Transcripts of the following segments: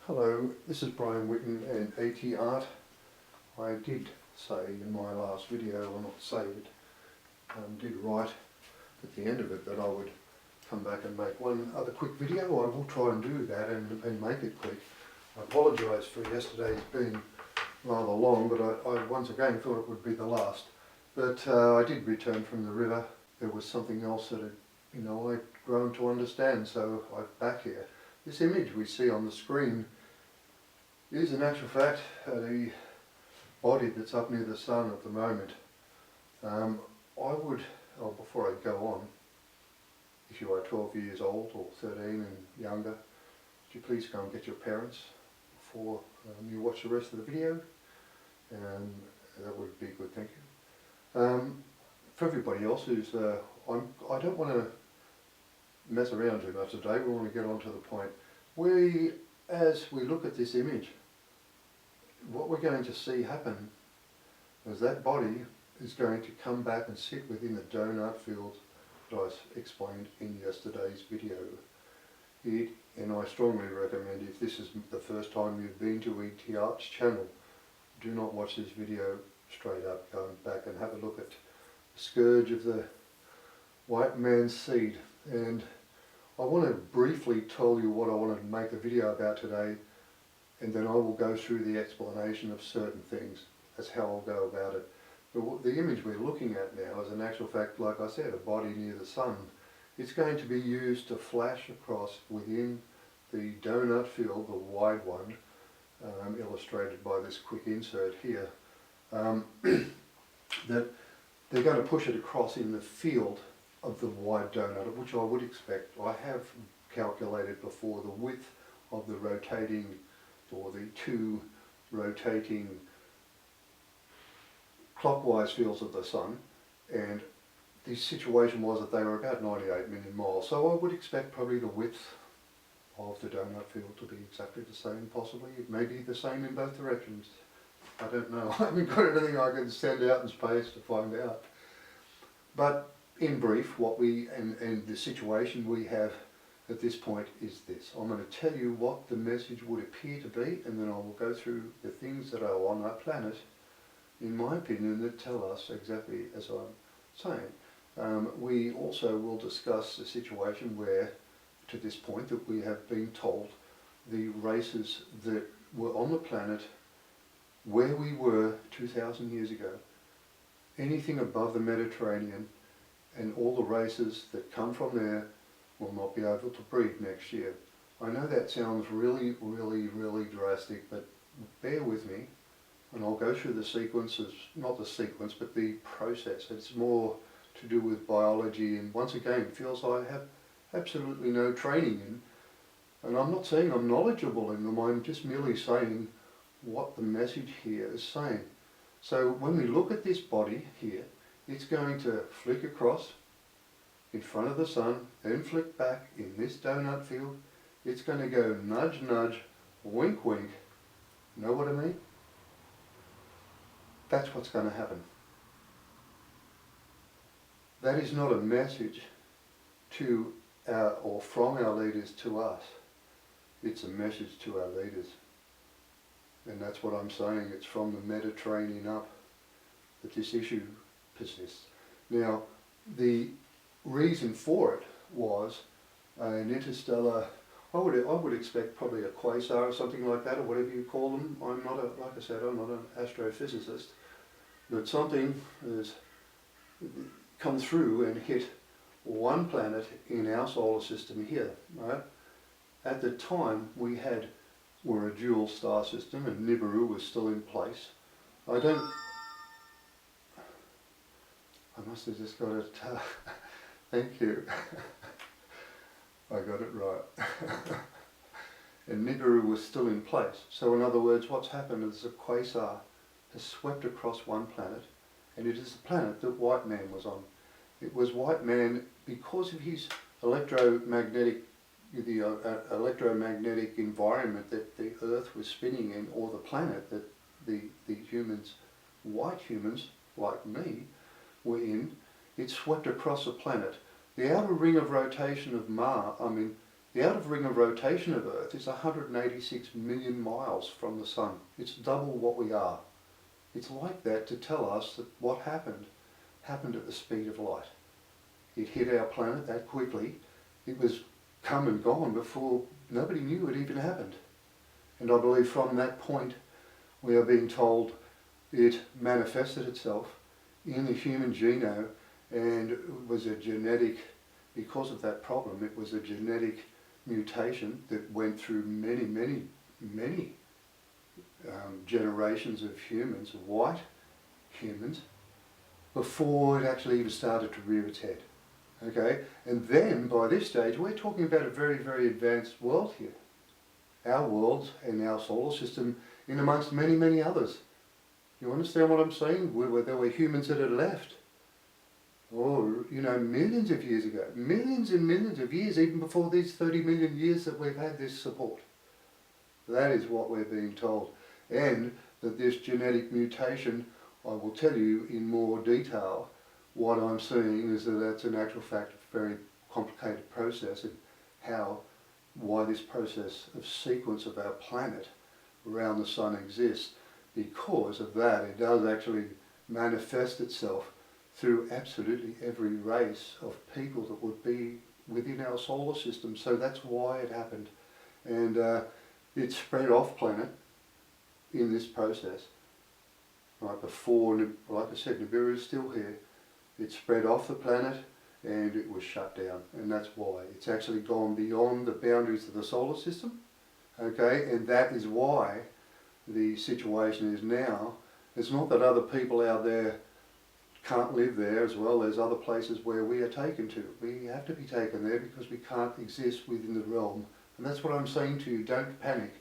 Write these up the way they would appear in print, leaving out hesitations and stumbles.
Hello, this is Brian Whitten and AT Art. I did say in my last video, or not say it, did write at the end of it that I would come back and make one other quick video. I will try and do that and make it quick. I apologise for yesterday's being rather long, but I once again thought it would be the last. But I did return from the river. There was something else that I'd grown to understand, so I'm back here. This image we see on the screen is in actual fact the body that's up near the sun at the moment. Before I go on, if you are 12 years old or 13 and younger, would you please go and get your parents before you watch the rest of the video? That would be good, thank you. For everybody else I don't want to mess around too much today. We want to get on to the point. As we look at this image, what we're going to see happen is that body is going to come back and sit within the donut field that I explained in yesterday's video. And I strongly recommend, if this is the first time you've been to ET Art's channel, do not watch this video straight up. Go back and have a look at the scourge of the white man's seed. And I want to briefly tell you what I wanted to make the video about today, and then I will go through the explanation of certain things. That's how I'll go about it. But the image we're looking at now is in actual fact, like I said, a body near the sun. It's going to be used to flash across within the donut field, the wide one, illustrated by this quick insert here, that they're going to push it across in the field of the wide donut, which I would expect. I have calculated before the width of the rotating, or the two rotating clockwise fields of the sun, and the situation was that they were about 98 million miles. So I would expect probably the width of the donut field to be exactly the same, possibly. It may be the same in both directions. I don't know. I haven't got anything I can send out in space to find out. But in brief, and the situation we have at this point is this. I'm going to tell you what the message would appear to be, and then I will go through the things that are on our planet, in my opinion, that tell us exactly as I'm saying. We also will discuss the situation where, to this point, that we have been told the races that were on the planet where we were 2,000 years ago, anything above the Mediterranean, and all the races that come from there will not be able to breed next year. I know that sounds really, really, really drastic, but bear with me, and I'll go through the sequences, not the sequence, but the process. It's more to do with biology, and once again, fields I have absolutely no training in. And I'm not saying I'm knowledgeable in them, I'm just merely saying what the message here is saying. So when we look at this body here, it's going to flick across in front of the sun, then flick back in this donut field. It's going to go nudge, nudge, wink, wink. Know what I mean? That's what's going to happen. That is not a message to or from our leaders to us. It's a message to our leaders. And that's what I'm saying. It's from the Mediterranean up that this issue persists. Now, the reason for it was an interstellar, I would expect probably a quasar or something like that, or whatever you call them. I'm not like I said, I'm not an astrophysicist, but something has come through and hit one planet in our solar system here, right? At the time we're a dual star system, and Nibiru was still in place. I must have just got it. Thank you. I got it right. And Nibiru was still in place. So in other words, what's happened is a quasar has swept across one planet, and it is the planet that White Man was on. It was White Man because of his electromagnetic environment that the Earth was spinning in, or the planet that the humans, white humans like me, were in. It swept across the planet. The outer ring of rotation of The outer ring of rotation of Earth is 186 million miles from the Sun. It's double what we are. It's like that to tell us that what happened at the speed of light. It hit our planet that quickly. It was come and gone before nobody knew it even happened. And I believe from that point we are being told it manifested itself in the human genome, and it was a genetic, because of that problem, it was a genetic mutation that went through many generations of humans, white humans, before it actually even started to rear its head. Okay, and then by this stage we're talking about a very advanced world here. Our world and our solar system in amongst many others. You understand what I'm saying? There were humans that had left. Or, you know, millions of years ago. Millions and millions of years, even before these 30 million years that we've had this support. That is what we're being told. And that this genetic mutation, I will tell you in more detail, what I'm seeing is that that's an actual fact, a very complicated process, and why this process of sequence of our planet around the Sun exists. Because of that, it does actually manifest itself through absolutely every race of people that would be within our solar system. So that's why it happened. And it spread off planet in this process. Right before, like I said, Nibiru is still here. It spread off the planet and it was shut down. And that's why. It's actually gone beyond the boundaries of the solar system. Okay, and that is why the situation is now. It's not that other people out there can't live there as well. There's other places where we are taken to. We have to be taken there because we can't exist within the realm. And that's what I'm saying to you. Don't panic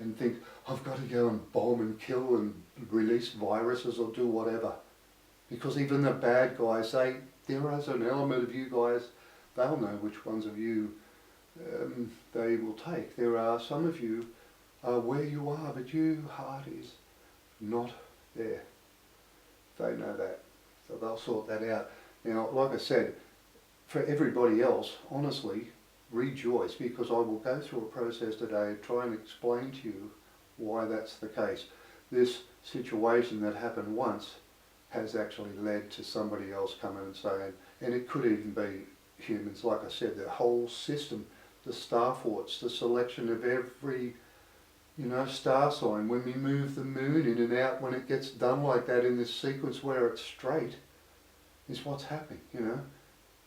and think, I've got to go and bomb and kill and release viruses or do whatever. Because even the bad guys, there is an element of you guys, they'll know which ones of you they will take. There are some of you where you are, but your heart is not there. They know that. So they'll sort that out. Now, like I said, for everybody else, honestly, rejoice, because I will go through a process today and try and explain to you why that's the case. This situation that happened once has actually led to somebody else coming and saying, and it could even be humans, like I said, the whole system, the star forts, the selection of every, you know, star sign, when we move the moon in and out, when it gets done like that in this sequence where it's straight, is what's happening, you know.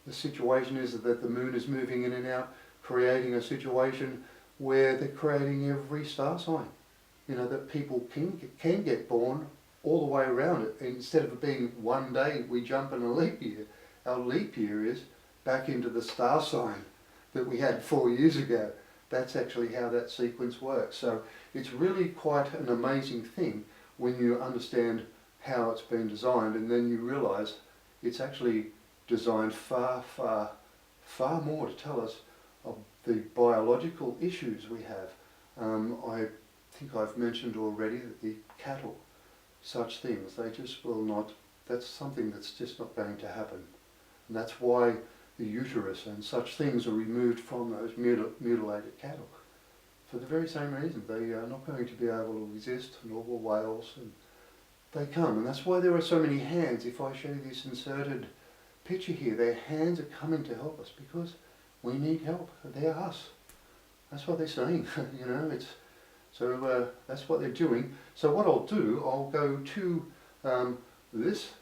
The situation is that the moon is moving in and out, creating a situation where they're creating every star sign, you know, that people can get born all the way around it. And instead of it being one day we jump in a leap year, our leap year is back into the star sign that we had 4 years ago. That's actually how that sequence works. So it's really quite an amazing thing when you understand how it's been designed, and then you realise it's actually designed far more to tell us of the biological issues we have. I think I've mentioned already that the cattle, such things, they just will not, that's something that's just not going to happen. And that's why the uterus and such things are removed from those mutilated cattle. For the very same reason, they are not going to be able to resist normal whales, and they come. And that's why there are so many hands. If I show you this inserted picture here, their hands are coming to help us because we need help. They're us. That's what they're saying. You know, it's so that's what they're doing. So what I'll do, I'll go to this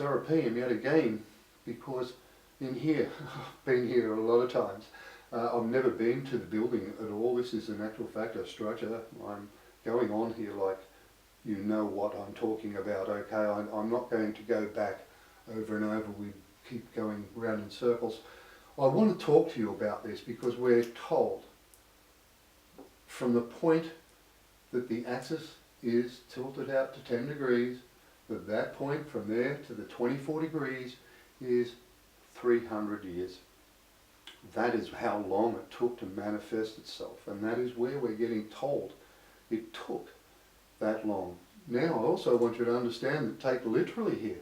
r.i.p yet again, because in here, I've been here a lot of times. I've never been to the building at all. This is an actual fact, a structure. I'm going on here like you know what I'm talking about, okay? I'm not going to go back over and over. We keep going round in circles. I want to talk to you about this because we're told from the point that the axis is tilted out to 10 degrees, that point from there to the 24 degrees is 300 years. That is how long it took to manifest itself, and that is where we're getting told it took that long. Now I also want you to understand that take literally here,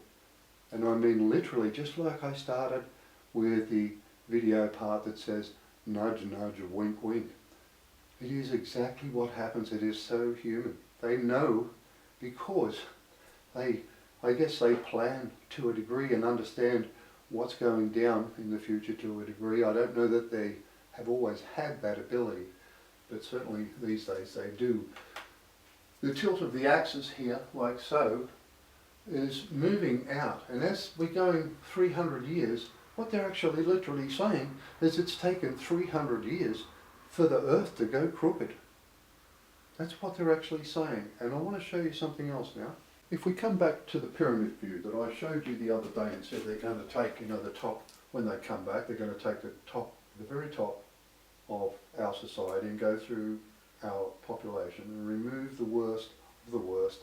and I mean literally, just like I started with the video part that says nudge nudge, wink wink. It is exactly what happens. It is so human. They know because I guess they plan to a degree and understand what's going down in the future to a degree. I don't know that they have always had that ability, but certainly these days they do. The tilt of the axis here, like so, is moving out, and as we're going 300 years, what they're actually literally saying is it's taken 300 years for the Earth to go crooked. That's what they're actually saying, and I want to show you something else now. If we come back to the pyramid view that I showed you the other day and said they're going to take, the top, when they come back, they're going to take the very top of our society and go through our population and remove the worst of the worst.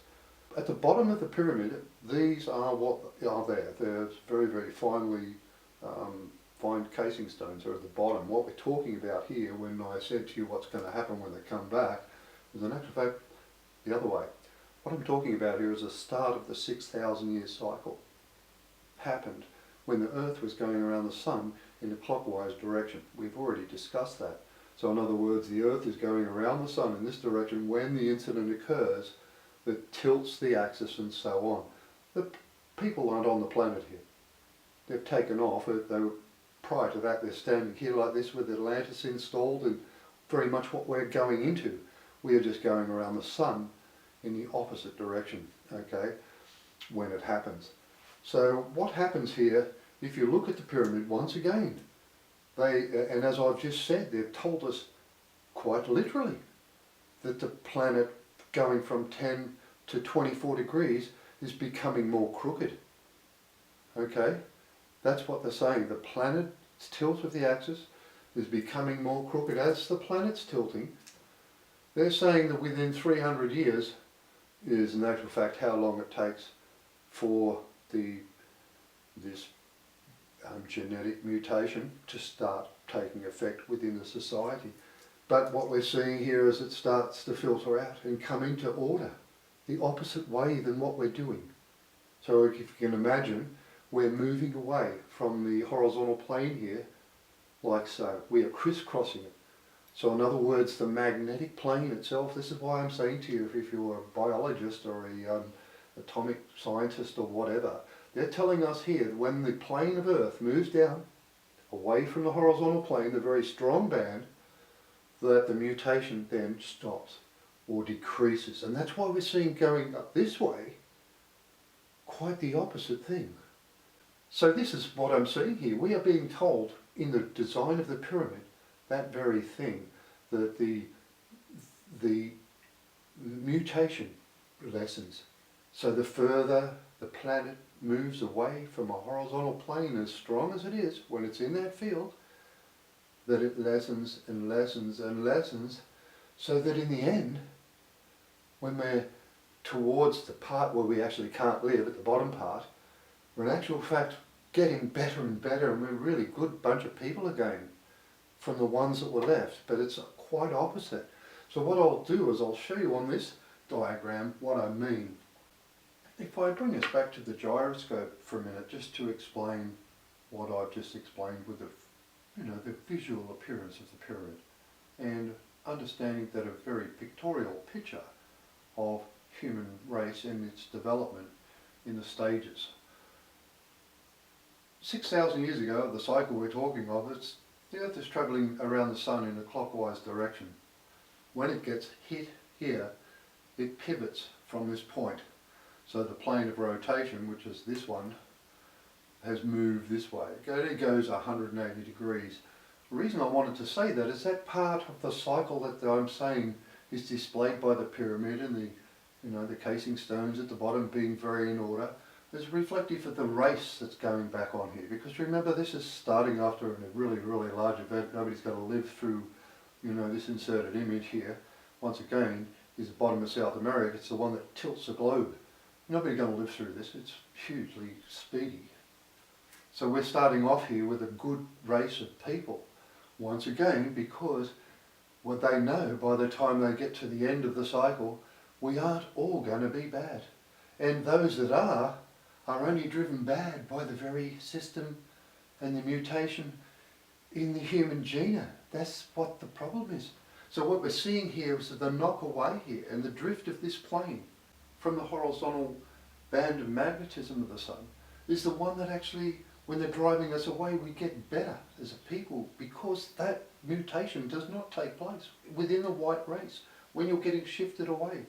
At the bottom of the pyramid, these are what are there. They're very, very finely fine casing stones are at the bottom. What we're talking about here, when I said to you what's going to happen when they come back, is in actual fact the other way. What I'm talking about here is the start of the 6,000 year cycle. Happened when the Earth was going around the Sun in a clockwise direction. We've already discussed that. So in other words, the Earth is going around the Sun in this direction when the incident occurs that tilts the axis and so on. The people aren't on the planet here. They've taken off. Prior to that, they're standing here like this with Atlantis installed, and very much what we're going into. We are just going around the Sun in the opposite direction, okay, when it happens. So what happens here, if you look at the pyramid once again, and as I've just said, they've told us quite literally that the planet going from 10 to 24 degrees is becoming more crooked. Okay? That's what they're saying. The planet's tilt of the axis is becoming more crooked. As the planet's tilting, they're saying that within 300 years is in actual fact how long it takes for this genetic mutation to start taking effect within the society. But what we're seeing here is it starts to filter out and come into order, the opposite way than what we're doing. So if you can imagine, we're moving away from the horizontal plane here, like so. We are crisscrossing it. So in other words, the magnetic plane itself, this is why I'm saying to you, if you're a biologist or a atomic scientist or whatever, they're telling us here that when the plane of Earth moves down, away from the horizontal plane, the very strong band, that the mutation then stops or decreases. And that's why we're seeing going up this way, quite the opposite thing. So this is what I'm seeing here. We are being told in the design of the pyramid, that very thing, that the mutation lessens. So the further the planet moves away from a horizontal plane, as strong as it is, when it's in that field, that it lessens and lessens and lessens, so that in the end, when we're towards the part where we actually can't live, at the bottom part, we're in actual fact getting better and better, and we're a really good bunch of people again from the ones that were left, but it's quite opposite. So what I'll do is I'll show you on this diagram what I mean. If I bring us back to the gyroscope for a minute, just to explain what I've just explained with the visual appearance of the pyramid, and understanding that a very pictorial picture of human race and its development in the stages. 6,000 years ago, the cycle we're talking of, the Earth is travelling around the Sun in a clockwise direction. When it gets hit here, it pivots from this point. So the plane of rotation, which is this one, has moved this way. It goes 180 degrees. The reason I wanted to say that is that part of the cycle that I'm saying is displayed by the pyramid and the casing stones at the bottom being very in order. Is reflective of the race that's going back on here. Because remember, this is starting after a really, really large event. Nobody's going to live through, this inserted image here. Once again, is the bottom of South America. It's the one that tilts the globe. Nobody's going to live through this. It's hugely speedy. So we're starting off here with a good race of people. Once again, because what they know by the time they get to the end of the cycle, we aren't all going to be bad. And those that are only driven bad by the very system and the mutation in the human genome. That's what the problem is. So what we're seeing here is the knock away here and the drift of this plane from the horizontal band of magnetism of the sun is the one that actually, when they're driving us away, we get better as a people, because that mutation does not take place within the white race when you're getting shifted away.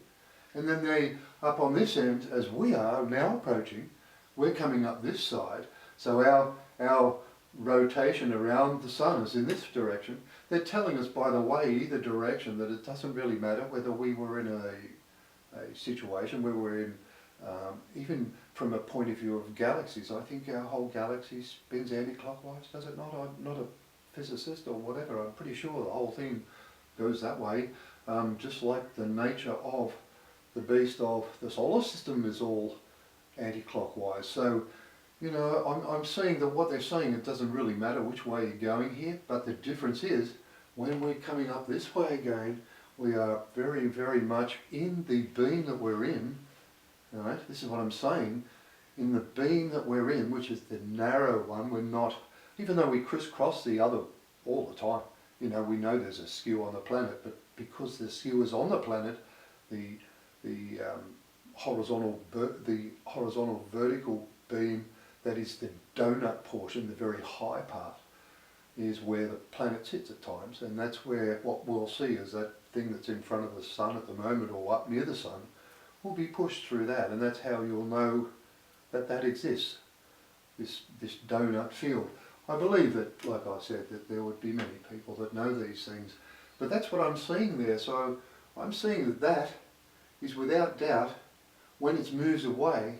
And then they, up on this end, as we are now approaching, we're coming up this side, so our rotation around the sun is in this direction. They're telling us, by the way, either direction, that it doesn't really matter whether we were in a situation where we're in, even from a point of view of galaxies, I think our whole galaxy spins anti-clockwise, does it not? I'm not a physicist or whatever, I'm pretty sure the whole thing goes that way, just like the nature of the beast of the solar system is all anti-clockwise. So, you know, I'm seeing that what they're saying, it doesn't really matter which way you're going here, but the difference is, when we're coming up this way again, we are very, very much in the beam that we're in, right? This is what I'm saying, in the beam that we're in, which is the narrow one. We're not, even though we crisscross the other all the time, you know, we know there's a skew on the planet, but because the skew is on the planet, the horizontal vertical beam, that is the donut portion, the very high part, is where the planet sits at times, and that's where what we'll see is that thing that's in front of the sun at the moment, or up near the sun, will be pushed through that, and that's how you'll know that that exists, this donut field. I believe that, like I said, that there would be many people that know these things, but that's what I'm seeing there. So I'm seeing that that is without doubt, when it moves away,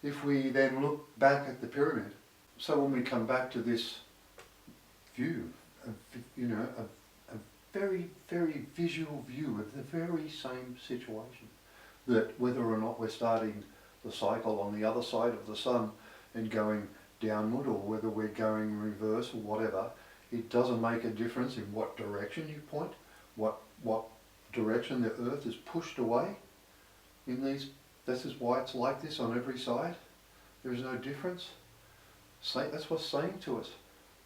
if we then look back at the pyramid, so when we come back to this view, you know, a very, very visual view of the very same situation, that whether or not we're starting the cycle on the other side of the sun and going downward, or whether we're going reverse or whatever, it doesn't make a difference in what direction you point, what direction the earth is pushed away in these. This is why it's like this on every side. There is no difference. That's what's saying to us.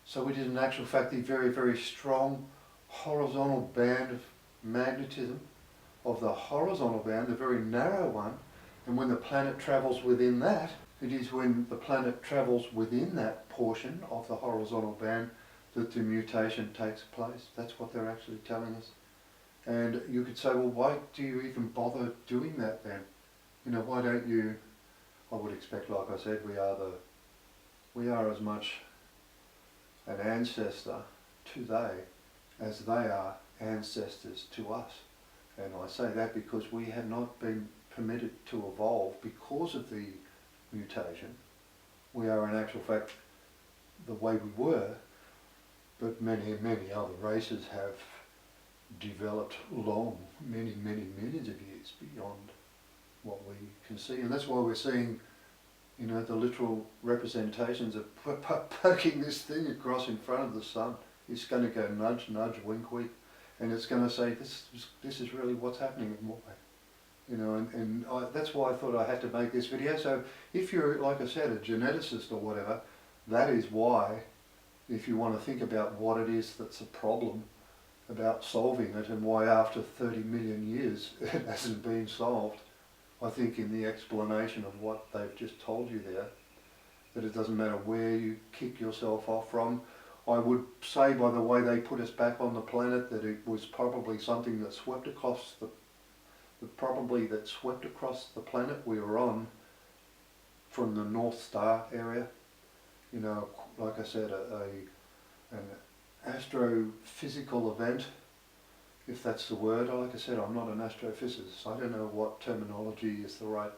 So it is in actual fact the very, very strong horizontal band of magnetism of the horizontal band, the very narrow one, and when the planet travels within that, it is when the planet travels within that portion of the horizontal band that the mutation takes place. That's what they're actually telling us. And you could say, well, why do you even bother doing that then? You know, why don't you? I would expect, like I said, we are as much an ancestor to they as they are ancestors to us. And I say that because we have not been permitted to evolve because of the mutation. We are in actual fact the way we were, but many, many other races have developed long, many, many millions of years beyond what we can see. And that's why we're seeing, you know, the literal representations of poking this thing across in front of the sun. It's going to go nudge, nudge, wink, wink, and it's going to say, this is really what's happening in what way. You know, and that's why I thought I had to make this video. So if you're, like I said, a geneticist or whatever, that is why, if you want to think about what it is that's a problem, about solving it, and why after 30 million years it hasn't been solved, I think in the explanation of what they've just told you there, that it doesn't matter where you kick yourself off from. I would say, by the way they put us back on the planet, that it was probably something that swept across the planet we were on from the North Star area. You know, like I said, an astrophysical event, if that's the word. Like I said, I'm not an astrophysicist. I don't know what terminology is the right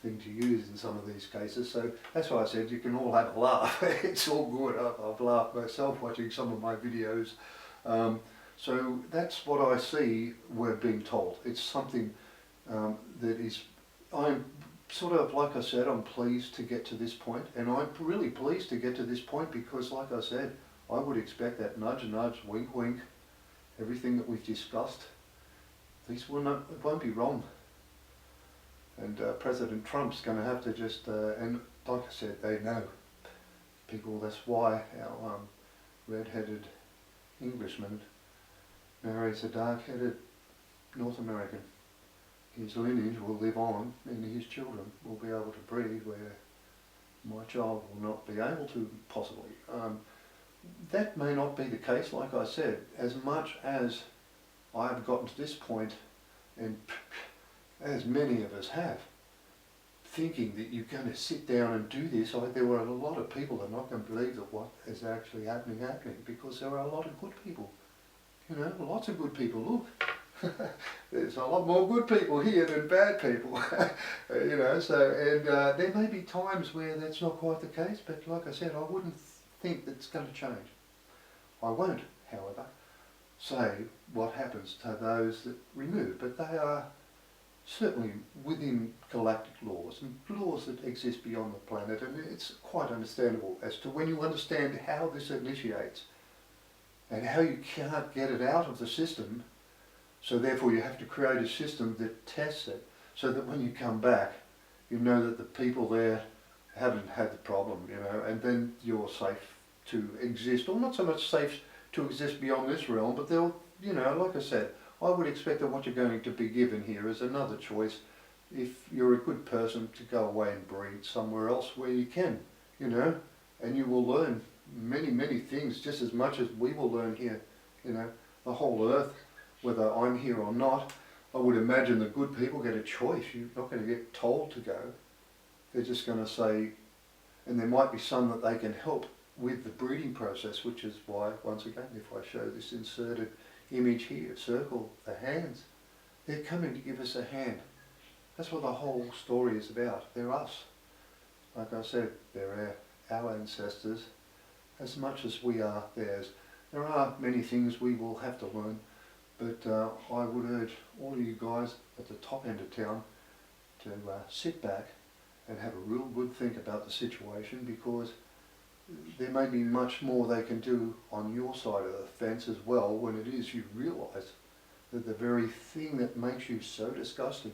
thing to use in some of these cases. So that's why I said you can all have a laugh. It's all good. I've laughed myself watching some of my videos. So that's what I see we're being told. It's something that is, I'm sort of, like I said, I'm pleased to get to this point, and I'm really pleased to get to this point because, like I said, I would expect that nudge, nudge, wink, wink, everything that we've discussed, these will not, it won't be wrong. And President Trump's going to have to just, and like I said, they know, people, that's why our red-headed Englishman marries a dark-headed North American. His lineage will live on and his children will be able to breed where my child will not be able to, possibly. That may not be the case, like I said. As much as I have gotten to this point, and as many of us have, thinking that you're going to sit down and do this, there were a lot of people that are not going to believe that what is actually happening, because there are a lot of good people. You know, lots of good people. Look, there's a lot more good people here than bad people. You know, so, and there may be times where that's not quite the case, but like I said, I wouldn't think that it's going to change. I won't, however, say what happens to those that remove, but they are certainly within galactic laws and laws that exist beyond the planet, and it's quite understandable as to when you understand how this initiates and how you can't get it out of the system, so therefore you have to create a system that tests it so that when you come back you know that the people there haven't had the problem, you know, and then you're safe to exist, or not so much safe to exist beyond this realm, but they'll, you know, like I said, I would expect that what you're going to be given here is another choice, if you're a good person, to go away and breed somewhere else where you can, you know, and you will learn many, many things just as much as we will learn here, you know, the whole earth, whether I'm here or not. I would imagine the good people get a choice. You're not going to get told to go. They're just going to say, and there might be some that they can help with the breeding process, which is why, once again, if I show this inserted image here, circle the hands, they're coming to give us a hand. That's what the whole story is about. They're us. Like I said, they're our ancestors as much as we are theirs. There are many things we will have to learn, but I would urge all of you guys at the top end of town to sit back and have a real good think about the situation, because there may be much more they can do on your side of the fence as well, when it is you realise that the very thing that makes you so disgusting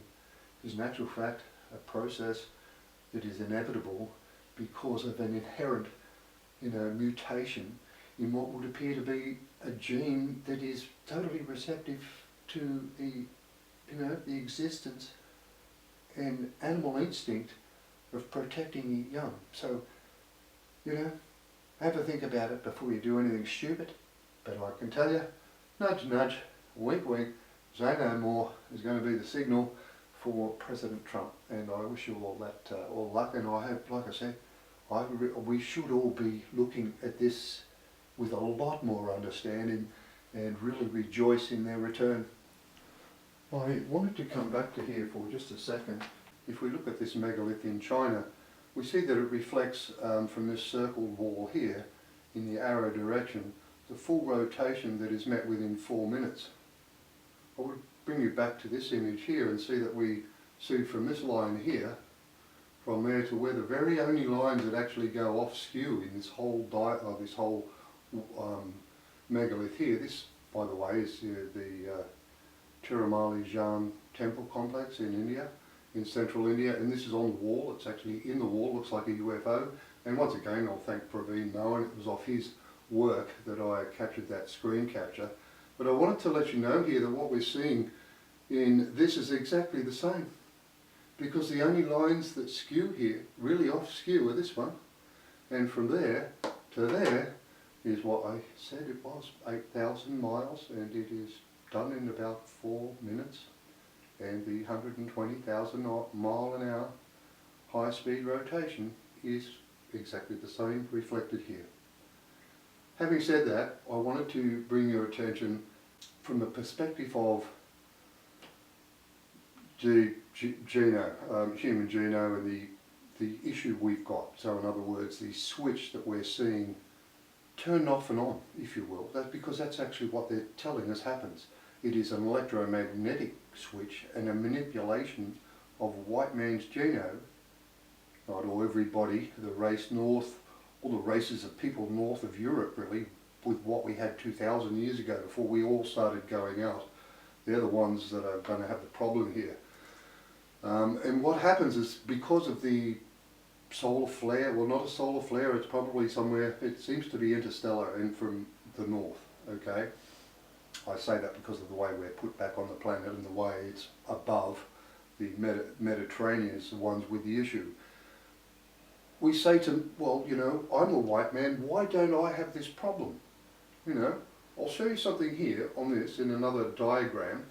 is in actual fact a process that is inevitable because of an inherent, you know, mutation in what would appear to be a gene that is totally receptive to the, you know, the existence and animal instinct of protecting the young. So, you know, have a think about it before you do anything stupid. But I can tell you, nudge nudge, wink wink, say no more is going to be the signal for President Trump. And I wish you all that all luck, and I hope, like I said, we should all be looking at this with a lot more understanding and really rejoice in their return. I wanted to come back to here for just a second. If we look at this megalith in China, we see that it reflects from this circled wall here in the arrow direction the full rotation that is met within 4 minutes. I would bring you back to this image here and see that we see from this line here, from there to where the very only lines that actually go off skew in this whole megalith here. This, by the way, is the Tirumali Jan temple complex in India, in central India, and this is on the wall. It's actually in the wall, looks like a UFO. And once again, I'll thank Praveen Mohan. It was off his work that I captured that screen capture. But I wanted to let you know here that what we're seeing in this is exactly the same, because the only lines that skew here, really off skew, are this one, and from there to there is what I said it was, 8,000 miles, and it is done in about 4 minutes, and the 120,000 mile an hour high speed rotation is exactly the same reflected here. Having said that, I wanted to bring your attention from the perspective of human genome and the issue we've got. So in other words, the switch that we're seeing turn off and on, if you will. That's because that's actually what they're telling us happens. It is an electromagnetic switch and a manipulation of white man's genome, not all everybody, the race north, all the races of people north of Europe really, with what we had 2,000 years ago before we all started going out. They're the ones that are going to have the problem here. And what happens is, because of the solar flare, well, not a solar flare, it's probably somewhere, it seems to be interstellar and from the north, okay? I say that because of the way we're put back on the planet and the way it's above the Mediterranean is the ones with the issue. We say to, well, you know, I'm a white man, why don't I have this problem? You know, I'll show you something here on this in another diagram.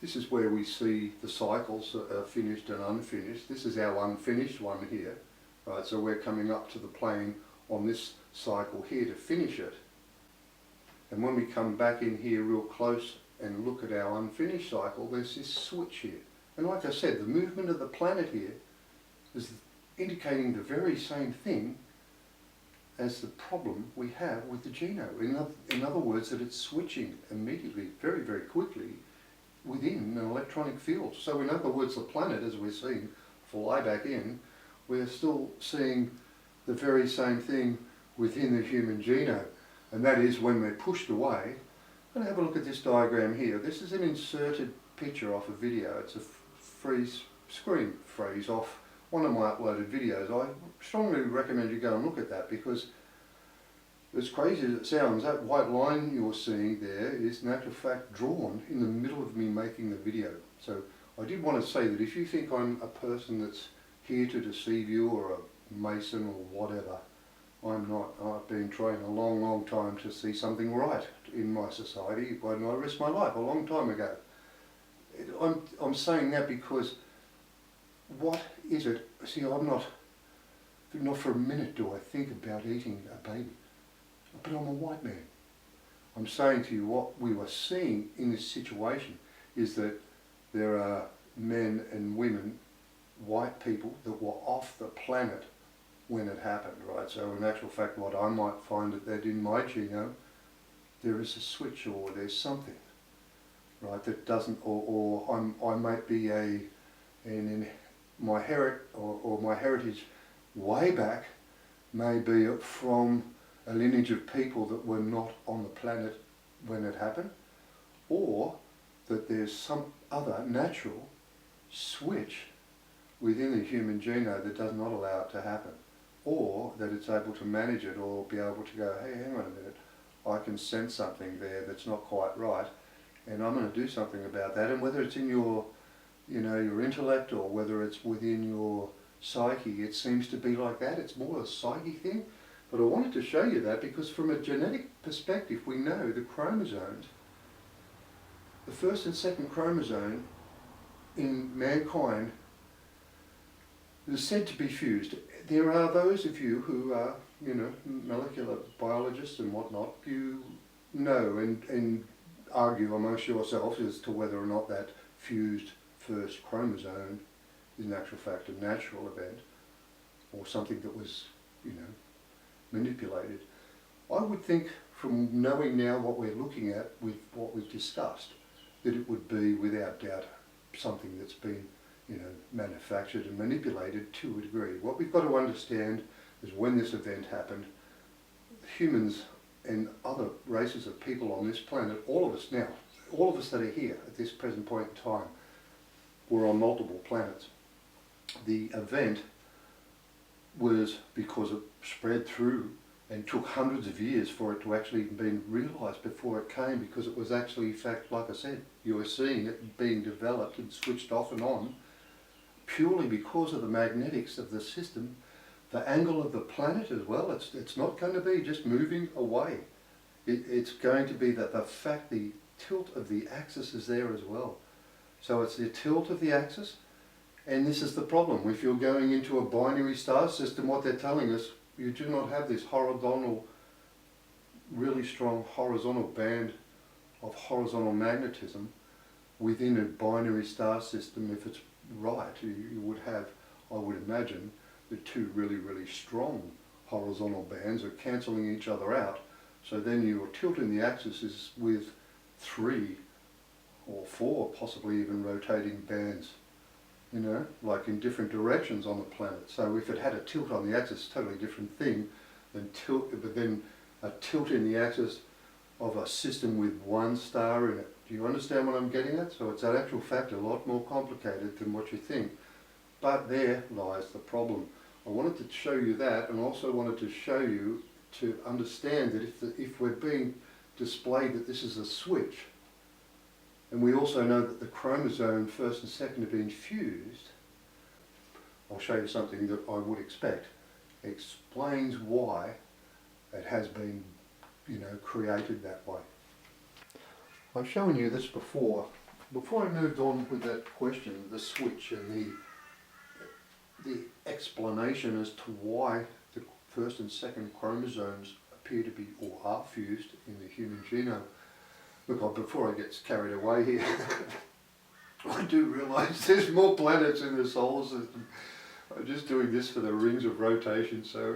This is where we see the cycles that are finished and unfinished. This is our unfinished one here, right? So we're coming up to the plane on this cycle here to finish it. And when we come back in here real close and look at our unfinished cycle, there's this switch here. And like I said, the movement of the planet here is indicating the very same thing as the problem we have with the genome. In other words, that it's switching immediately, very, very quickly within an electronic field. So in other words, the planet, as we're seeing fly back in, we're still seeing the very same thing within the human genome. And that is when we're pushed away. I'm going to have a look at this diagram here. This is an inserted picture off a video. It's a screen freeze off one of my uploaded videos. I strongly recommend you go and look at that, because as crazy as it sounds, that white line you're seeing there is in actual fact drawn in the middle of me making the video. So I did want to say that if you think I'm a person that's here to deceive you, or a mason or whatever, I'm not. I've been trying a long, long time to see something right in my society when I risked my life a long time ago. I'm saying that because what is it? See, I'm not for a minute do I think about eating a baby, but I'm a white man. I'm saying to you, what we were seeing in this situation is that there are men and women, white people, that were off the planet when it happened, right? So in actual fact, what I might find that in my genome, there is a switch, or there's something, right, that doesn't, or I might be my heritage way back may be from a lineage of people that were not on the planet when it happened, or that there's some other natural switch within the human genome that does not allow it to happen, or that it's able to manage it, or be able to go, hey, hang on a minute, I can sense something there that's not quite right, and I'm going to do something about that. And whether it's in your, you know, your intellect, or whether it's within your psyche, it seems to be like that. It's more a psyche thing. But I wanted to show you that because from a genetic perspective, we know the chromosomes, the first and second chromosome in mankind is said to be fused. There are those of you who are, you know, molecular biologists and whatnot, you know and argue amongst yourselves as to whether or not that fused first chromosome is in actual fact a natural event, or something that was, you know, manipulated. I would think, from knowing now what we're looking at with what we've discussed, that it would be without doubt something that's been, you know, manufactured and manipulated to a degree. What we've got to understand is when this event happened, humans and other races of people on this planet, all of us now, all of us that are here at this present point in time, were on multiple planets. The event was because it spread through and took hundreds of years for it to actually even be realised before it came, because it was actually, in fact, like I said, you were seeing it being developed and switched off and on purely because of the magnetics of the system, the angle of the planet as well. It's not going to be just moving away. It's going to be that the tilt of the axis is there as well. So it's the tilt of the axis. And this is the problem. If you're going into a binary star system, what they're telling us, you do not have this horizontal, really strong horizontal band of horizontal magnetism within a binary star system. If it's right, you would have, I would imagine, the two really, really strong horizontal bands are cancelling each other out. So then your tilt in the axis is with 3 or 4, possibly even rotating bands, you know, like in different directions on the planet. So if it had a tilt on the axis, it's a totally different thing than but then a tilt in the axis of a system with one star in it. Do you understand what I'm getting at? So it's an actual fact a lot more complicated than what you think. But there lies the problem. I wanted to show you that, and also wanted to show you to understand that if we're being displayed that this is a switch, and we also know that the chromosome first and second have been fused, I'll show you something that I would expect explains why it has been, created that way. I've shown you this before. Before I moved on with that question, the switch and the explanation as to why the first and second chromosomes appear to be or are fused in the human genome. Look, before I get carried away here, I do realise there's more planets in the solar system. I'm just doing this for the rings of rotation, so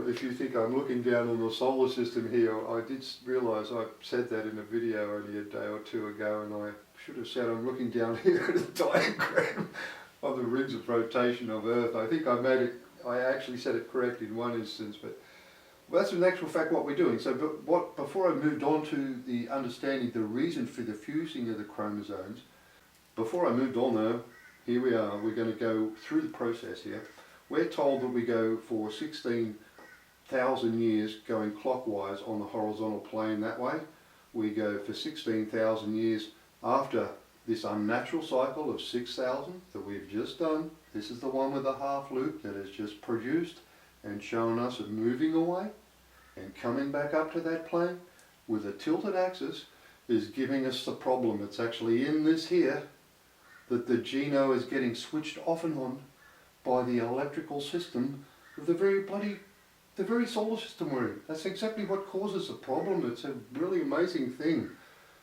if you think I'm looking down on the solar system here, I did realise I said that in a video only a day or two ago, and I should have said I'm looking down here at a diagram of the rings of rotation of Earth. I think I actually said it correct in one instance, but that's in actual fact what we're doing. So before I moved on to the understanding the reason for the fusing of the chromosomes, before I moved on though, here we are, we're going to go through the process here. We're told that we go for 16,000 years going clockwise on the horizontal plane that way. We go for 16,000 years after this unnatural cycle of 6,000 that we've just done. This is the one with the half loop that has just produced and shown us it moving away and coming back up to that plane with a tilted axis is giving us the problem. It's actually in this here that the genome is getting switched off and on by the electrical system of the very solar system we're in. That's exactly what causes the problem. It's a really amazing thing.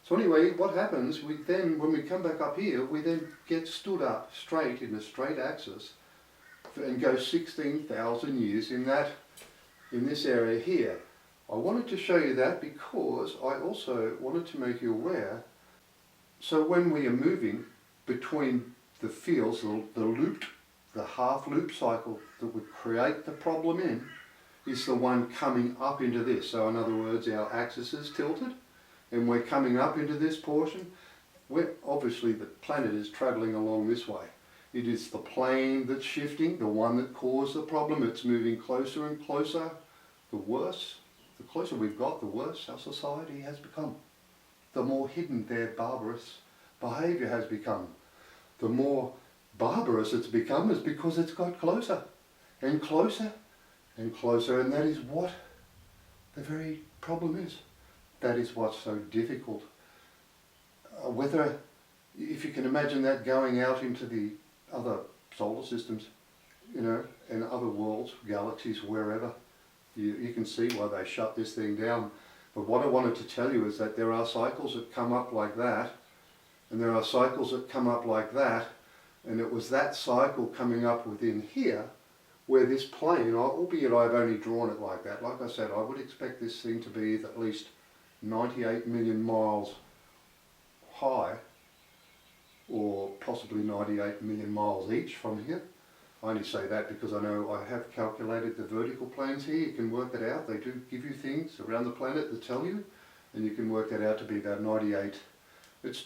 So anyway, what happens, when we come back up here, we then get stood up straight in a straight axis and go 16,000 years in this area here. I wanted to show you that because I also wanted to make you aware, so when we are moving between the fields, the half loop cycle that would create the problem in is the one coming up into this. So in other words, our axis is tilted and we're coming up into this portion. Obviously the planet is travelling along this way. It is the plane that's shifting, the one that caused the problem. It's moving closer and closer. The closer we've got, the worse our society has become. The more hidden their barbarous behaviour has become. The more barbarous it's become is because it's got closer and closer and closer, and that is what the very problem is. That is what's so difficult. If you can imagine that going out into the other solar systems, and other worlds, galaxies, wherever, you can see why they shut this thing down. But what I wanted to tell you is that there are cycles that come up like that, and there are cycles that come up like that, and it was that cycle coming up within here where this plane, albeit I've only drawn it like that, like I said, I would expect this thing to be at least 98 million miles high, or possibly 98 million miles each from here. I only say that because I know I have calculated the vertical planes here. You can work that out. They do give you things around the planet that tell you, and you can work that out to be about 98. It's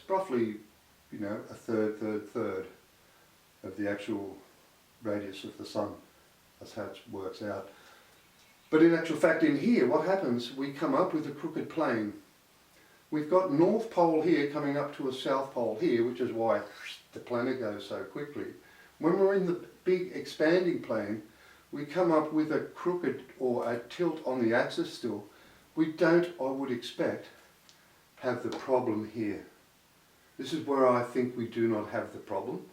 roughly, a third of the actual radius of the sun. That's how it works out. But in actual fact, in here, what happens, we come up with a crooked plane. We've got North Pole here coming up to a South Pole here, which is why the planet goes so quickly. When we're in the big expanding plane, we come up with a crooked or a tilt on the axis still. We don't, I would expect, have the problem here. This is where I think we do not have the problem.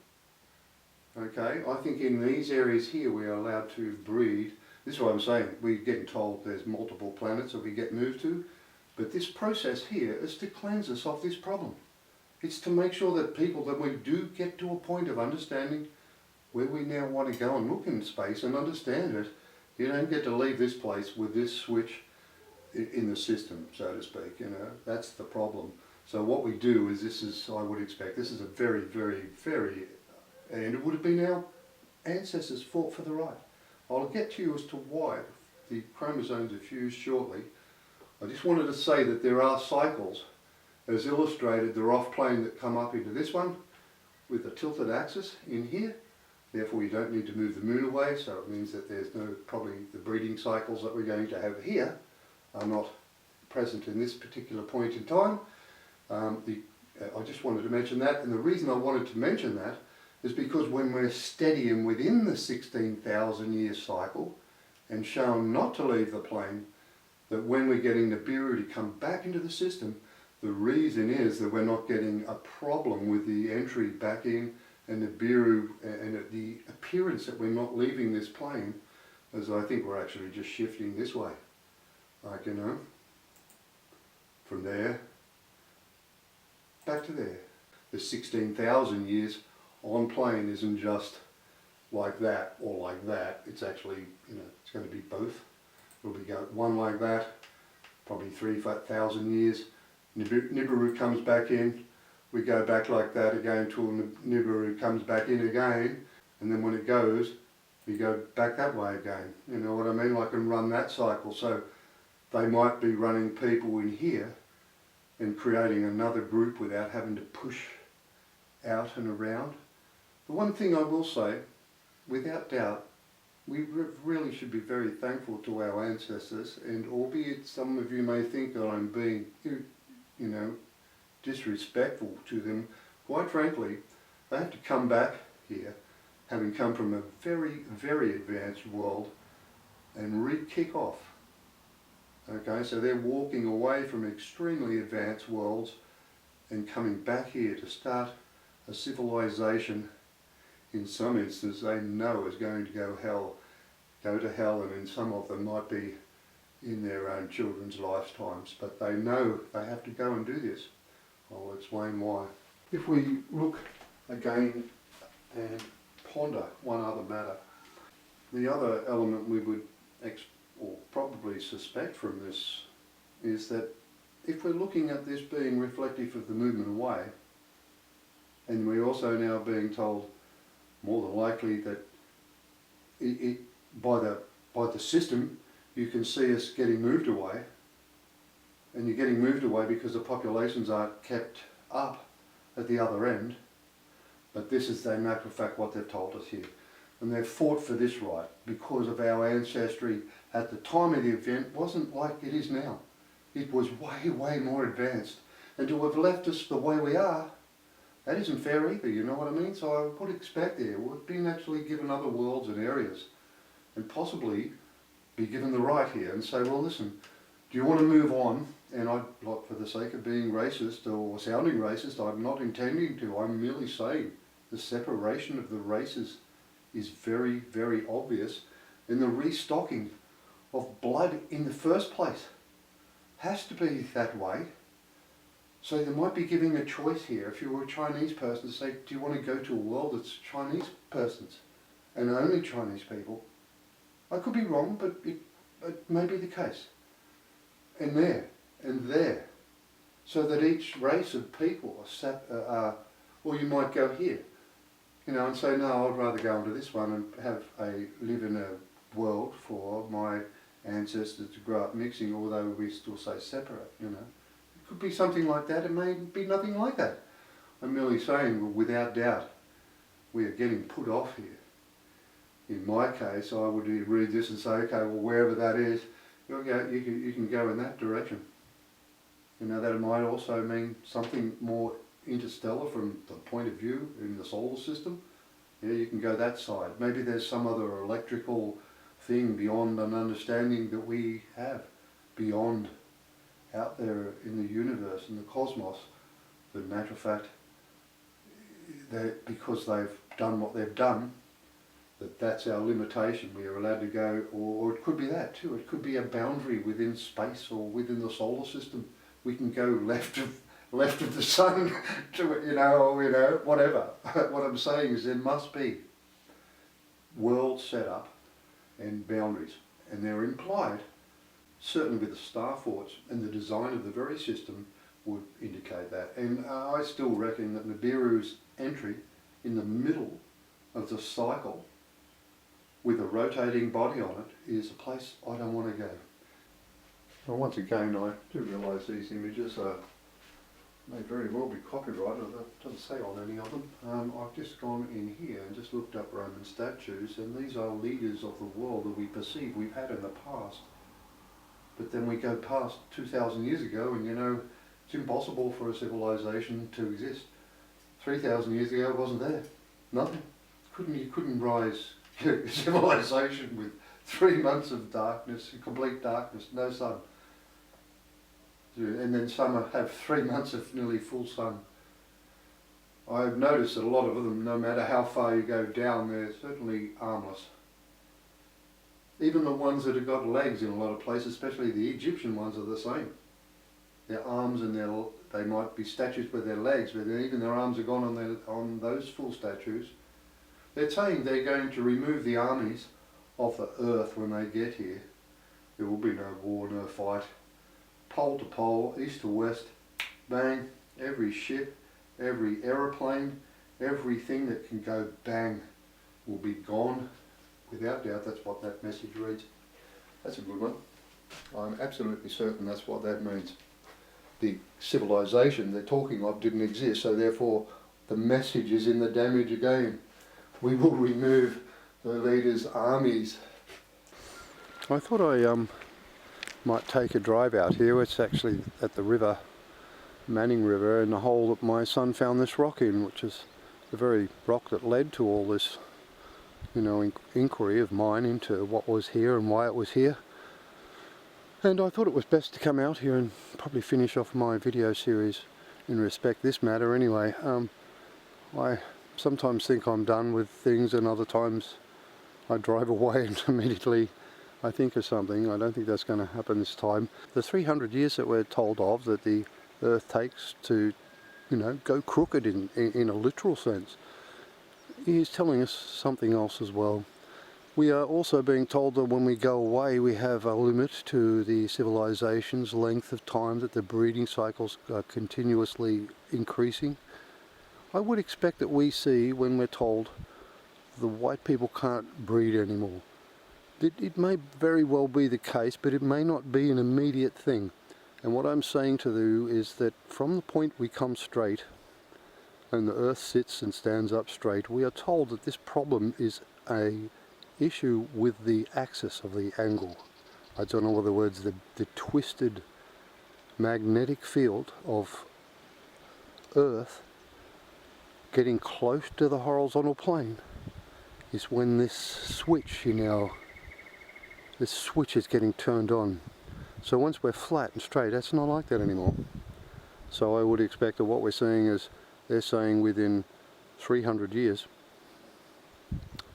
Okay, I think in these areas here we are allowed to breed. This is what I'm saying, we're getting told there's multiple planets that we get moved to, but this process here is to cleanse us of this problem. It's to make sure that that we do get to a point of understanding where we now want to go and look in space and understand it. You don't get to leave this place with this switch in the system, so to speak, that's the problem. So what we do is I would expect, this is a very, very, very, and it would have been our ancestors fought for the right. I'll get to you as to why the chromosomes are fused shortly. I just wanted to say that there are cycles, as illustrated, they're off plane that come up into this one with a tilted axis in here. Therefore you don't need to move the moon away, so it means that there's no, probably the breeding cycles that we're going to have here are not present in this particular point in time. I just wanted to mention that, and the reason I wanted to mention that is because when we're steady and within the 16,000 year cycle and shown not to leave the plane, that when we're getting Nibiru to come back into the system, the reason is that we're not getting a problem with the entry back in and Nibiru and the appearance that we're not leaving this plane, as I think we're actually just shifting this way. Like, you know, from there back to there. The 16,000 years on plane isn't just like that or like that. It's actually, you know, it's going to be both. It'll be one like that, probably 3,000 years. Nibiru comes back in. We go back like that again till Nibiru comes back in again, and then when it goes, we go back that way again. You know what I mean? I can run that cycle. So they might be running people in here and creating another group without having to push out and around. The one thing I will say, without doubt, we really should be very thankful to our ancestors, and albeit some of you may think that I'm being, you know, disrespectful to them, quite frankly, they have to come back here, having come from a very, very advanced world, and re-kick off. Okay, so they're walking away from extremely advanced worlds and coming back here to start a civilization, in some instances they know is going to go to hell, and in some of them might be in their own children's lifetimes, but they know they have to go and do this. I'll explain why. If we look again and ponder one other matter, the other element we would or probably suspect from this is that if we're looking at this being reflective of the movement away, and we're also now being told more than likely that by the system you can see us getting moved away, and you're getting moved away because the populations aren't kept up at the other end, but this is, in matter of fact, what they've told us here. And they've fought for this right because of our ancestry at the time of the event wasn't like it is now. It was way, way more advanced. And to have left us the way we are, that isn't fair either, you know what I mean? So I would expect there we've been actually given other worlds and areas, and possibly be given the right here and say, well listen, do you want to move on? And I'd, like, for the sake of being racist or sounding racist, I'm not intending to, I'm merely saying the separation of the races is very, very obvious, and the restocking of blood in the first place has to be that way. So they might be giving a choice here. If you were a Chinese person, to say, do you want to go to a world that's Chinese persons and only Chinese people? I could be wrong, but it may be the case. And there, and there. So that each race of people are, or you might go here, you know, and say, no, I'd rather go into this one and live in a world for my ancestors to grow up mixing, although we still say separate, you know. It could be something like that, it may be nothing like that. I'm merely saying, well, without doubt, we are getting put off here. In my case, I would read this and say, okay, well, wherever that is, you can go in that direction. You know, that might also mean something more interstellar from the point of view in the solar system. Yeah, you can go that side. Maybe there's some other electrical thing beyond an understanding that we have, beyond out there in the universe, in the cosmos. But in matter of fact, because they've done what they've done, that's our limitation. We are allowed to go, or it could be that too. It could be a boundary within space or within the solar system. We can go left of the sun to, whatever. What I'm saying is there must be world setup and boundaries, and they're implied. Certainly with the star forts and the design of the very system would indicate that. And I still reckon that Nibiru's entry in the middle of the cycle with a rotating body on it is a place I don't want to go. Well, once again, I do realise these images are may very well be copyrighted, it doesn't say on any of them. I've just gone in here and just looked up Roman statues, and these are leaders of the world that we perceive we've had in the past. But then we go past 2,000 years ago and, you know, it's impossible for a civilization to exist. 3,000 years ago it wasn't there. Nothing. You couldn't rise a civilization with 3 months of darkness, complete darkness, no sun. And then some have 3 months of nearly full sun. I've noticed that a lot of them, no matter how far you go down, they're certainly armless. Even the ones that have got legs in a lot of places, especially the Egyptian ones, are the same. Their arms and they might be statues with their legs, but even their arms are gone on those full statues. They're saying they're going to remove the armies off the earth when they get here. There will be no war, no fight. Pole to pole, east to west, bang, every ship, every aeroplane, everything that can go bang will be gone. Without doubt, that's what that message reads. That's a good one. I'm absolutely certain that's what that means. The civilization they're talking of didn't exist, so therefore the message is in the damage again. We will remove the leaders' armies. I thought I might take a drive out here. It's actually at the river, Manning River, and the hole that my son found this rock in, which is the very rock that led to all this, you know, inquiry of mine into what was here and why it was here. And I thought it was best to come out here and probably finish off my video series in respect this matter anyway. I sometimes think I'm done with things, and other times I drive away and immediately I think of something. I don't think that's going to happen this time. The 300 years that we're told of that the Earth takes to, you know, go crooked in a literal sense, is telling us something else as well. We are also being told that when we go away we have a limit to the civilization's length of time, that the breeding cycles are continuously increasing. I would expect that we see when we're told the white people can't breed anymore. It may very well be the case, but it may not be an immediate thing. And what I'm saying to you is that from the point we come straight and the Earth sits and stands up straight, we are told that this problem is a issue with the axis of the angle. I don't know what the words, the twisted magnetic field of Earth getting close to the horizontal plane is when this switch this switch is getting turned on. So once we're flat and straight, that's not like that anymore. So I would expect that what we're seeing is, they're saying within 300 years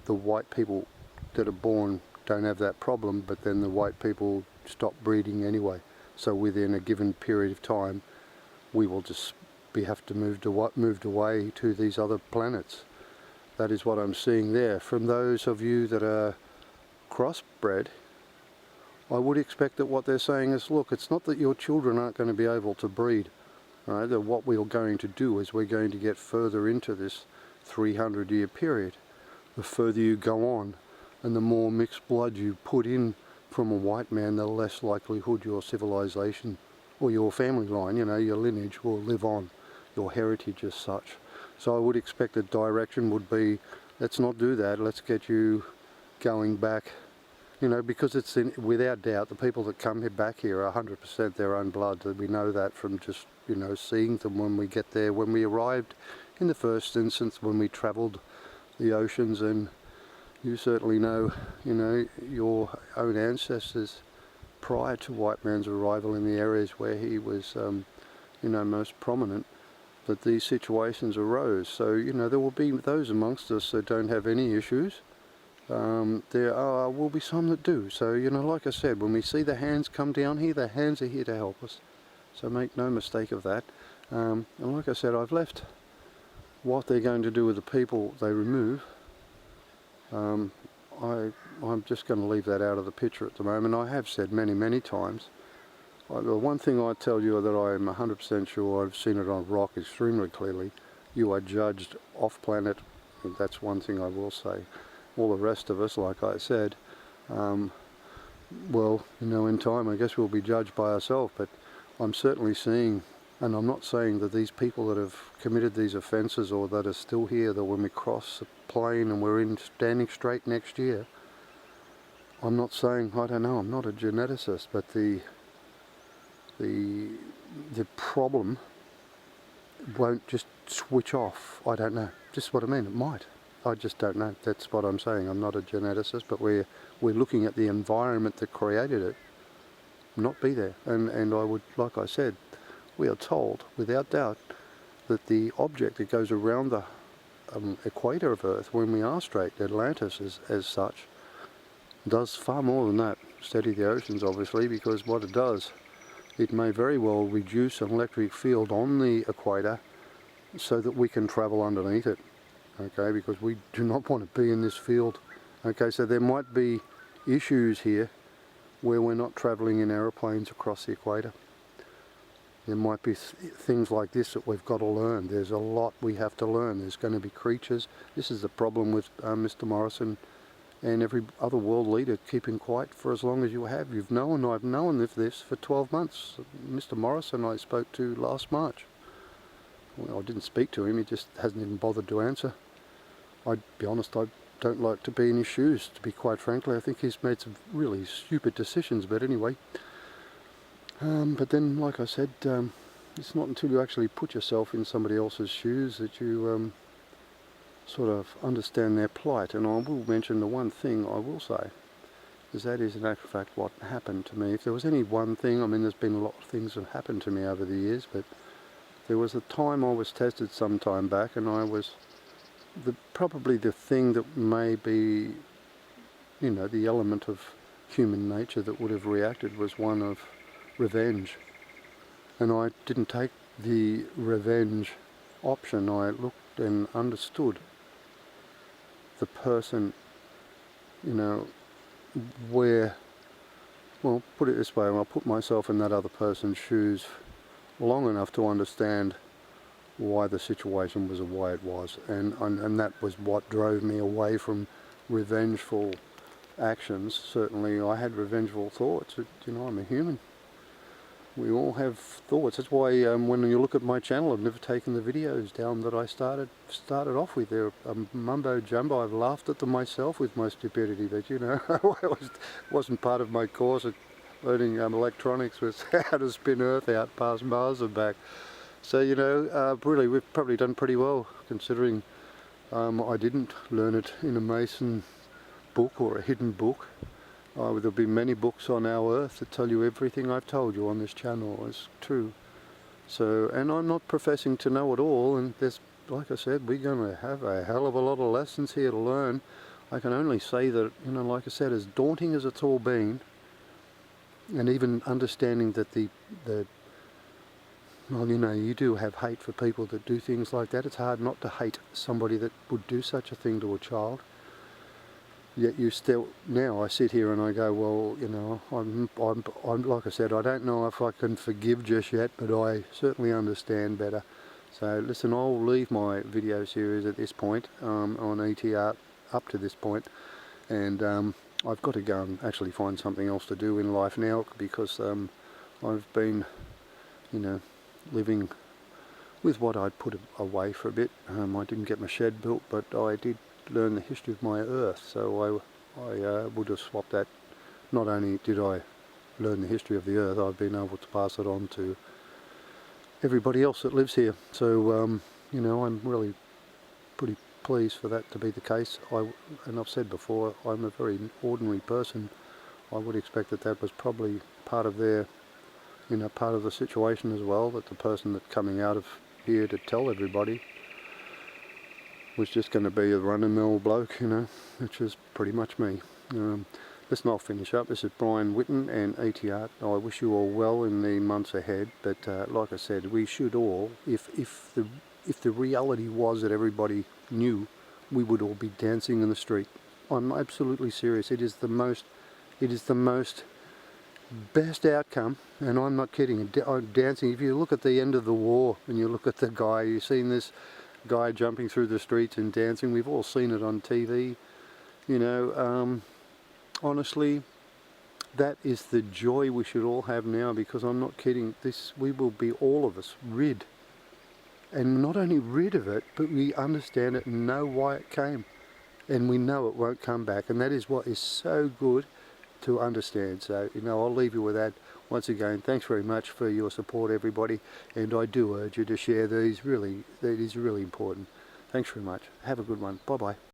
the white people that are born don't have that problem, but then the white people stop breeding anyway. So within a given period of time we will just have to moved away to these other planets. That is what I'm seeing there. From those of you that are crossbred, I would expect that what they're saying is, look, it's not that your children aren't going to be able to breed. Right? That what we're going to do is we're going to get further into this 300-year period. The further you go on and the more mixed blood you put in from a white man, the less likelihood your civilization or your family line, you know, your lineage will live on, your heritage as such. So I would expect the direction would be, let's not do that, let's get you going back, you know, because it's without doubt the people that come back here are 100% their own blood. We know that from just, you know, seeing them when we get there, when we arrived in the first instance, when we travelled the oceans. And you certainly know, you know, your own ancestors prior to white man's arrival in the areas where he was, you know, most prominent, that these situations arose. So, you know, there will be those amongst us that don't have any issues. There will be some that do. So, you know, like I said, when we see the hands come down here, the hands are here to help us. So make no mistake of that. And like I said, I've left what they're going to do with the people they remove. I'm just going to leave that out of the picture at the moment. I have said many times. The one thing I tell you that I am 100% sure, I've seen it on rock extremely clearly, you are judged off-planet. That's one thing I will say. All the rest of us, like I said, well, you know, in time I guess we'll be judged by ourselves, but I'm certainly seeing And I'm not saying that these people that have committed these offences or that are still here, that when we cross the plane and we're in standing straight next year, I'm not saying, I don't know, I'm not a geneticist, but the problem won't just switch off. I don't know. Just what I mean, it might. I just don't know. That's what I'm saying. I'm not a geneticist, but we're looking at the environment that created it not be there. And I would, like I said, we are told, without doubt, that the object that goes around the equator of Earth, when we are straight, Atlantis as such, does far more than that. Steady the oceans, obviously, because what it does, it may very well reduce an electric field on the equator so that we can travel underneath it, okay, because we do not want to be in this field. Okay, so there might be issues here where we're not travelling in aeroplanes across the equator. There might be things like this that we've got to learn. There's a lot we have to learn. There's going to be creatures. This is the problem with Mr. Morrison and every other world leader keeping quiet for as long as you have. I've known of this for 12 months. Mr. Morrison I spoke to last March. Well, I didn't speak to him, he just hasn't even bothered to answer. I'd be honest, I don't like to be in his shoes, to be quite frankly. I think he's made some really stupid decisions, but anyway. But then, like I said, it's not until you actually put yourself in somebody else's shoes that you sort of understand their plight. And I will mention the one thing I will say, is that is in actual fact what happened to me. If there was any one thing, I mean there's been a lot of things that have happened to me over the years, but there was a time I was tested some time back, and I was probably the thing that may be, you know, the element of human nature that would have reacted was one of revenge. And I didn't take the revenge option. I looked and understood the person, you know, where, well, put it this way, I put myself in that other person's shoes long enough to understand why the situation was the way it was, and that was what drove me away from revengeful actions. Certainly I had revengeful thoughts. You know, I'm a human. We all have thoughts. That's why when you look at my channel, I've never taken the videos down that I started off with. They're mumbo jumbo. I've laughed at them myself with my stupidity, but you know, it wasn't part of my course at learning electronics, was how to spin Earth out past Mars and back. So you know, really we've probably done pretty well, considering I didn't learn it in a Mason book or a hidden book. There'll be many books on our Earth that tell you everything I've told you on this channel is true. So, and I'm not professing to know it all, and there's, like I said, we're going to have a hell of a lot of lessons here to learn. I can only say that, you know, like I said, as daunting as it's all been, and even understanding that well, you know, you do have hate for people that do things like that. It's hard not to hate somebody that would do such a thing to a child. Yet you still, now I sit here and I go, well, you know, I'm like I said, I don't know if I can forgive just yet, but I certainly understand better. So listen, I'll leave my video series at this point on ETR up to this point, and I've got to go and actually find something else to do in life now, because I've been, you know, living with what I'd put away for a bit. I didn't get my shed built, but I did learn the history of my Earth, so I would have swapped that. Not only did I learn the history of the Earth, I've been able to pass it on to everybody else that lives here. So you know, I'm really pretty pleased for that to be the case. And I've said before, I'm a very ordinary person. I would expect that that was probably part of their, you know, part of the situation as well, that the person that's coming out of here to tell everybody was just going to be a run-of-the-mill bloke, you know, which is pretty much me. Listen, I'll finish up. This is Brian Whitten and ETR. I wish you all well in the months ahead, but like I said, we should all, if the reality was that everybody knew, we would all be dancing in the street. I'm absolutely serious. It is the most best outcome, and I'm not kidding. Dancing, if you look at the end of the war and you look at the guy, you've seen this guy jumping through the streets and dancing, we've all seen it on TV, you know. Honestly, that is the joy we should all have now, because I'm not kidding, we will be, all of us, rid. And not only rid of it, but we understand it and know why it came. And we know it won't come back, and that is what is so good to understand. So, I'll leave you with that. Once again, thanks very much for your support, everybody, and I do urge you to share these. Really, it is really important. Thanks very much. Have a good one. Bye-bye.